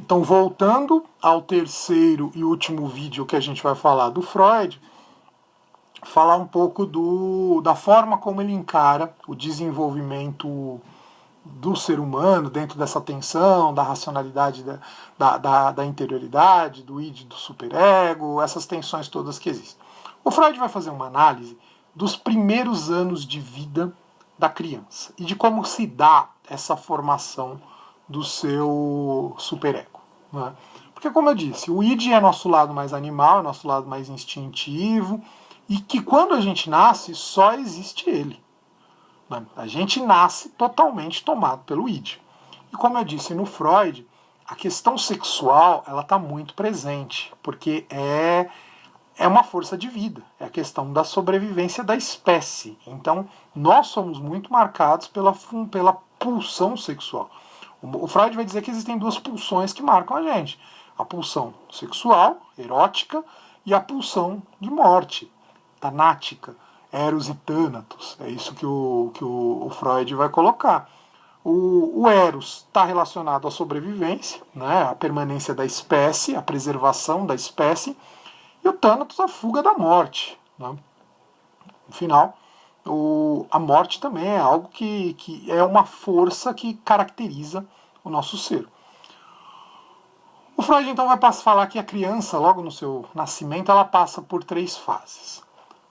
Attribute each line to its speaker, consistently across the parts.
Speaker 1: Então, voltando ao terceiro e último vídeo que a gente vai falar do Freud, falar um pouco da forma como ele encara o desenvolvimento do ser humano dentro dessa tensão, da racionalidade, da interioridade, do id, do superego, essas tensões todas que existem. O Freud vai fazer uma análise dos primeiros anos de vida da criança e de como se dá essa formação do seu superego. Né? Porque, como eu disse, o id é nosso lado mais animal, é nosso lado mais instintivo, e que quando a gente nasce só existe ele. A gente nasce totalmente tomado pelo id. E como eu disse no Freud, a questão sexual ela está muito presente, porque é uma força de vida, é a questão da sobrevivência da espécie. Então, nós somos muito marcados pela pulsão sexual. O Freud vai dizer que existem duas pulsões que marcam a gente. A pulsão sexual, erótica, e a pulsão de morte, tanática. Eros e Thanatos, é isso que o Freud vai colocar. O Eros está relacionado à sobrevivência, né, à permanência da espécie, à preservação da espécie, e o Thanatos a fuga da morte. Né. No final, a morte também é algo que é uma força que caracteriza o nosso ser. O Freud então vai falar que a criança, logo no seu nascimento, ela passa por 3 fases.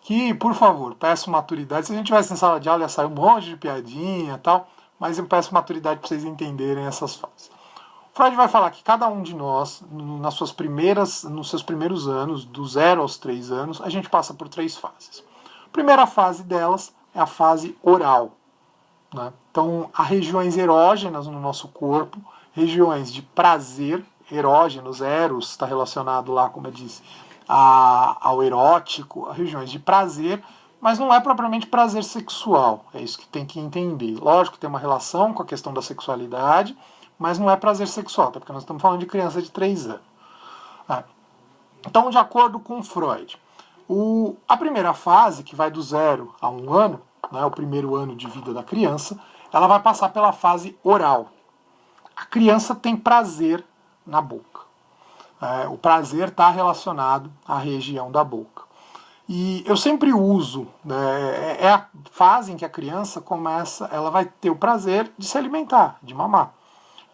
Speaker 1: Que, por favor, peço maturidade. Se a gente tivesse em sala de aula ia sair um monte de piadinha e tal, mas eu peço maturidade para vocês entenderem essas fases. O Freud vai falar que cada um de nós, nos seus primeiros anos, do 0 aos 3 anos, a gente passa por 3 fases. A primeira fase delas é a fase oral. Né? Então, há regiões erógenas no nosso corpo, regiões de prazer, erógenos, eros, está relacionado lá, como eu disse, ao erótico, a regiões de prazer, mas não é propriamente prazer sexual, é isso que tem que entender. Lógico que tem uma relação com a questão da sexualidade, mas não é prazer sexual, até porque nós estamos falando de criança de 3 anos. Então, de acordo com Freud, a primeira fase, que vai do 0 a 1 ano, né, o primeiro ano de vida da criança, ela vai passar pela fase oral. A criança tem prazer na boca. O prazer está relacionado à região da boca. E eu sempre uso, né, é a fase em que a criança começa, ela vai ter o prazer de se alimentar, de mamar,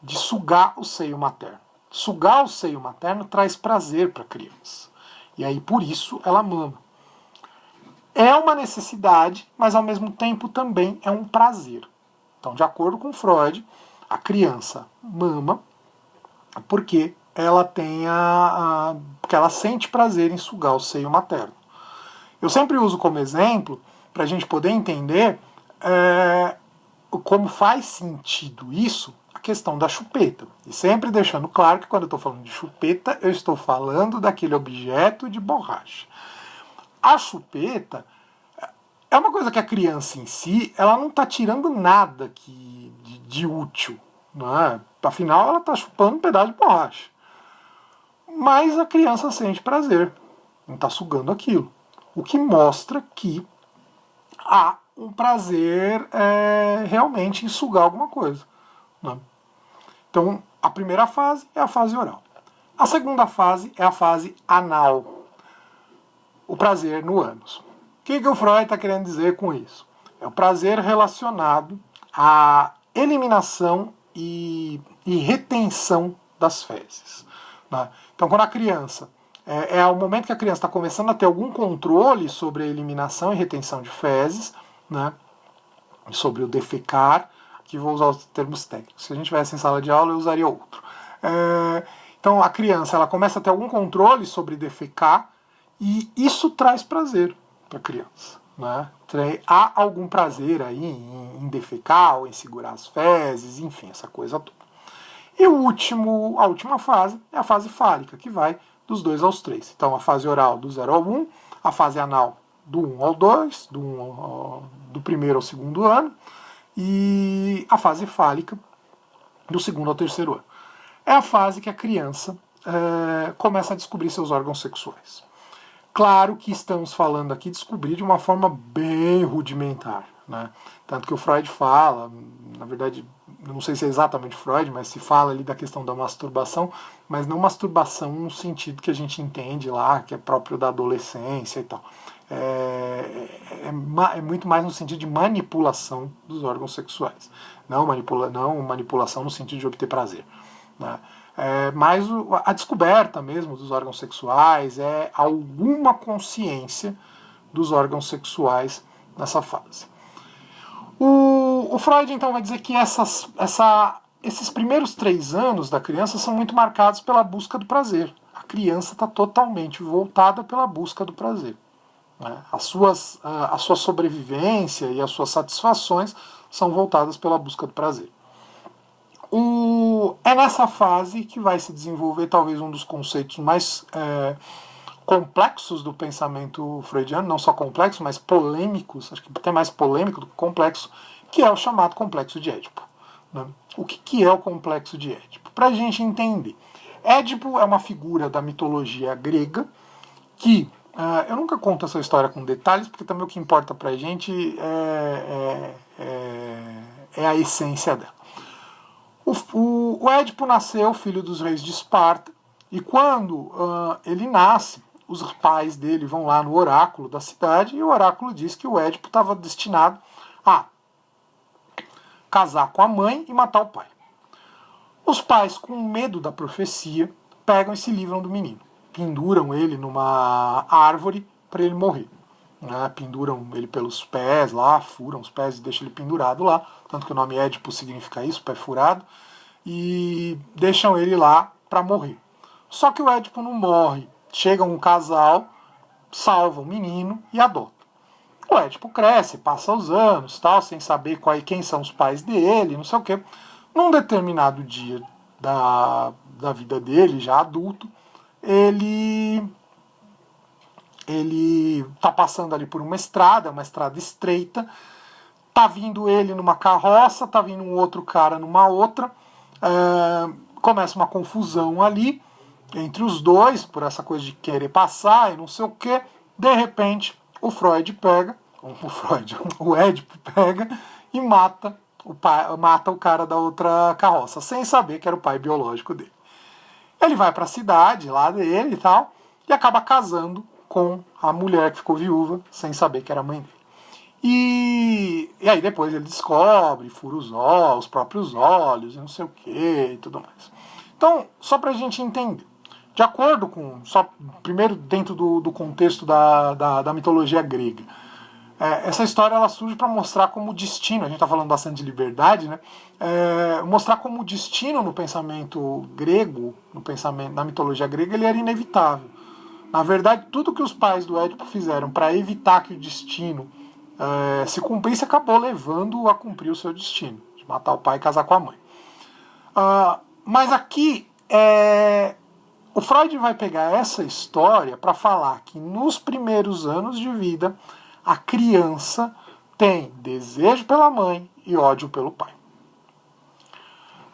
Speaker 1: de sugar o seio materno. Sugar o seio materno traz prazer para a criança. E aí, por isso, ela mama. É uma necessidade, mas ao mesmo tempo também é um prazer. Então, de acordo com Freud, a criança mama porque ela tem porque ela sente prazer em sugar o seio materno. Eu sempre uso como exemplo, para a gente poder entender como faz sentido isso, a questão da chupeta. E sempre deixando claro que quando eu estou falando de chupeta, eu estou falando daquele objeto de borracha. A chupeta é uma coisa que a criança em si, ela não está tirando nada de útil. Não é? Afinal, ela está chupando um pedaço de borracha. Mas a criança sente prazer em estar sugando aquilo. O que mostra que há um prazer realmente em sugar alguma coisa. Né? Então, a primeira fase é a fase oral. A segunda fase é a fase anal. O prazer no ânus. O que o Freud está querendo dizer com isso? É o prazer relacionado à eliminação e retenção das fezes. Né? Então, quando a criança, é o momento que a criança está começando a ter algum controle sobre a eliminação e retenção de fezes, né? Sobre o defecar, aqui vou usar os termos técnicos. Se a gente estivesse em sala de aula, eu usaria outro. Então, a criança ela começa a ter algum controle sobre defecar, e isso traz prazer para a criança. Né? Há algum prazer aí em defecar, ou em segurar as fezes, enfim, essa coisa toda. E a última fase é a fase fálica, que vai dos 2 aos 3. Então, a fase oral do 0 ao 1, a fase anal do 1 ao 2, do primeiro ao segundo ano, e a fase fálica do segundo ao terceiro ano. É a fase que a criança começa a descobrir seus órgãos sexuais. Claro que estamos falando aqui de descobrir de uma forma bem rudimentar. Né? Tanto que o Freud fala, na verdade, eu não sei se é exatamente Freud, mas se fala ali da questão da masturbação, mas não masturbação no sentido que a gente entende lá, que é próprio da adolescência e tal. É muito mais no sentido de manipulação dos órgãos sexuais, não manipulação no sentido de obter prazer, né? Mas a descoberta mesmo dos órgãos sexuais é alguma consciência dos órgãos sexuais nessa fase. O Freud então vai dizer que esses primeiros 3 anos da criança são muito marcados pela busca do prazer. A criança está totalmente voltada pela busca do prazer. A sua sobrevivência e as suas satisfações são voltadas pela busca do prazer. É nessa fase que vai se desenvolver talvez um dos conceitos mais complexos do pensamento freudiano, não só complexos, mas polêmicos, acho que até mais polêmico do que complexo, que é o chamado complexo de Édipo. Né? O que é o complexo de Édipo? Para a gente entender, Édipo é uma figura da mitologia grega que, eu nunca conto essa história com detalhes, porque também o que importa para a gente é a essência dela. O Édipo nasceu filho dos reis de Esparta, e quando ele nasce, os pais dele vão lá no oráculo da cidade, e o oráculo diz que o Édipo estava destinado a casar com a mãe e matar o pai. Os pais, com medo da profecia, pegam e se livram do menino. Penduram ele numa árvore para ele morrer. Penduram ele pelos pés lá, furam os pés e deixam ele pendurado lá. Tanto que o nome Édipo significa isso, pé furado. E deixam ele lá para morrer. Só que o Édipo não morre. Chega um casal, salva o menino e adota. O Édipo cresce, passa os anos, tal, sem saber quem são os pais dele, não sei o quê. Num determinado dia da vida dele, já adulto, ele está passando ali por uma estrada estreita, tá vindo ele numa carroça, tá vindo um outro cara numa outra, começa uma confusão ali entre os dois, por essa coisa de querer passar e não sei o que. De repente, o Édipo pega e mata o cara da outra carroça, sem saber que era o pai biológico dele. Ele vai para a cidade lá dele e tal, e acaba casando com a mulher que ficou viúva, sem saber que era a mãe dele. E aí depois ele descobre, fura os próprios olhos, e não sei o que e tudo mais. Então, só para a gente entender, de acordo com, primeiro dentro do contexto da mitologia grega, essa história ela surge para mostrar como o destino, a gente está falando bastante de liberdade, né? Mostrar como o destino no pensamento grego, na mitologia grega, ele era inevitável. Na verdade, tudo que os pais do Édipo fizeram para evitar que o destino se cumprisse, acabou levando a cumprir o seu destino, de matar o pai e casar com a mãe. Mas aqui, o Freud vai pegar essa história para falar que nos primeiros anos de vida, a criança tem desejo pela mãe e ódio pelo pai.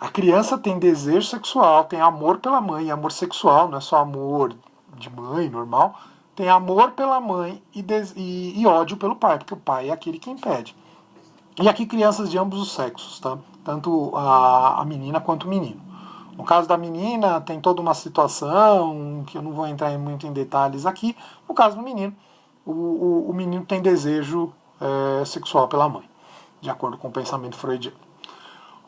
Speaker 1: A criança tem desejo sexual, tem amor pela mãe, e amor sexual, não é só amor de mãe normal, tem amor pela mãe e ódio pelo pai, porque o pai é aquele que impede. E aqui crianças de ambos os sexos, tá? Tanto a menina quanto o menino. No caso da menina, tem toda uma situação que eu não vou entrar muito em detalhes aqui. No caso do menino, o menino tem desejo sexual pela mãe, de acordo com o pensamento freudiano.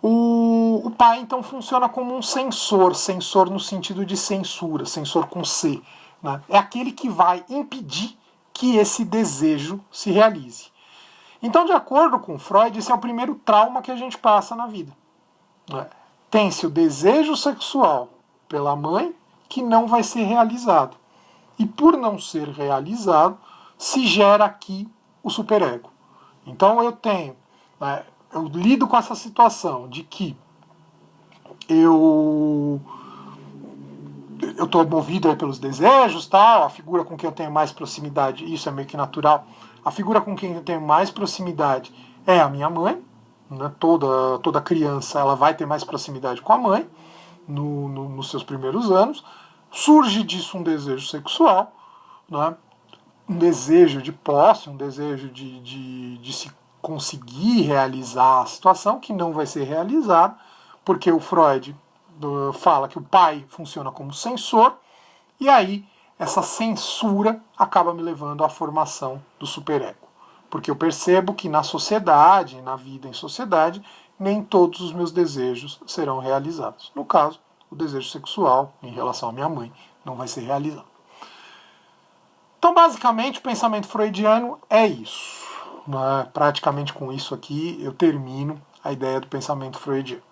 Speaker 1: O pai, então, funciona como um censor no sentido de censura, censor com C. Né? É aquele que vai impedir que esse desejo se realize. Então, de acordo com Freud, esse é o primeiro trauma que a gente passa na vida. Né? Tem-se o desejo sexual pela mãe que não vai ser realizado. E por não ser realizado, se gera aqui o superego. Então eu lido com essa situação de que eu estou movido aí pelos desejos, tal, a figura com quem eu tenho mais proximidade, isso é meio que natural, a figura com quem eu tenho mais proximidade é a minha mãe, né? Toda criança ela vai ter mais proximidade com a mãe nos seus primeiros anos, surge disso um desejo sexual, né? Um desejo de posse, um desejo de se conseguir realizar a situação, que não vai ser realizada, porque o Freud fala que o pai funciona como censor, e aí essa censura acaba me levando à formação do superego. Porque eu percebo que na sociedade, na vida em sociedade, nem todos os meus desejos serão realizados. No caso, o desejo sexual em relação à minha mãe não vai ser realizado. Então, basicamente, o pensamento freudiano é isso. Praticamente com isso aqui eu termino a ideia do pensamento freudiano.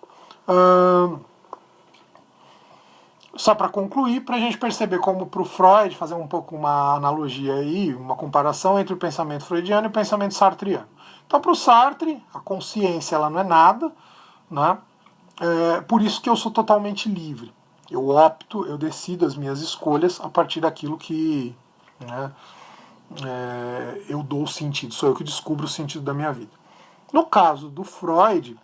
Speaker 1: Só para concluir, para a gente perceber como para o Freud, fazer um pouco uma analogia aí, uma comparação entre o pensamento freudiano e o pensamento sartriano. Então, para o Sartre, a consciência ela não é nada, né? Por isso que eu sou totalmente livre. Eu opto, eu decido as minhas escolhas a partir daquilo que, né, eu dou sentido, sou eu que descubro o sentido da minha vida. No caso do Freud,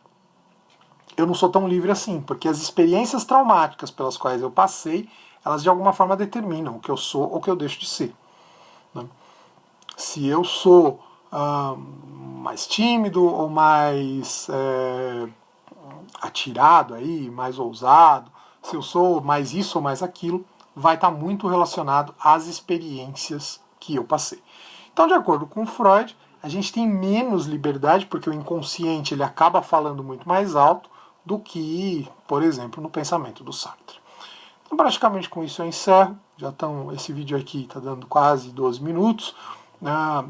Speaker 1: eu não sou tão livre assim, porque as experiências traumáticas pelas quais eu passei, elas de alguma forma determinam o que eu sou ou o que eu deixo de ser. Né? Se eu sou mais tímido ou mais atirado aí, mais ousado, se eu sou mais isso ou mais aquilo, vai estar muito relacionado às experiências que eu passei. Então, de acordo com Freud, a gente tem menos liberdade, porque o inconsciente ele acaba falando muito mais alto do que, por exemplo, no pensamento do Sartre. Então, praticamente com isso eu encerro. Esse vídeo aqui está dando quase 12 minutos.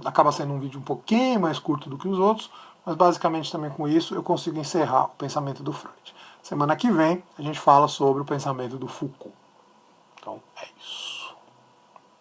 Speaker 1: Acaba sendo um vídeo um pouquinho mais curto do que os outros, mas basicamente também com isso eu consigo encerrar o pensamento do Freud. Semana que vem a gente fala sobre o pensamento do Foucault. Então é isso.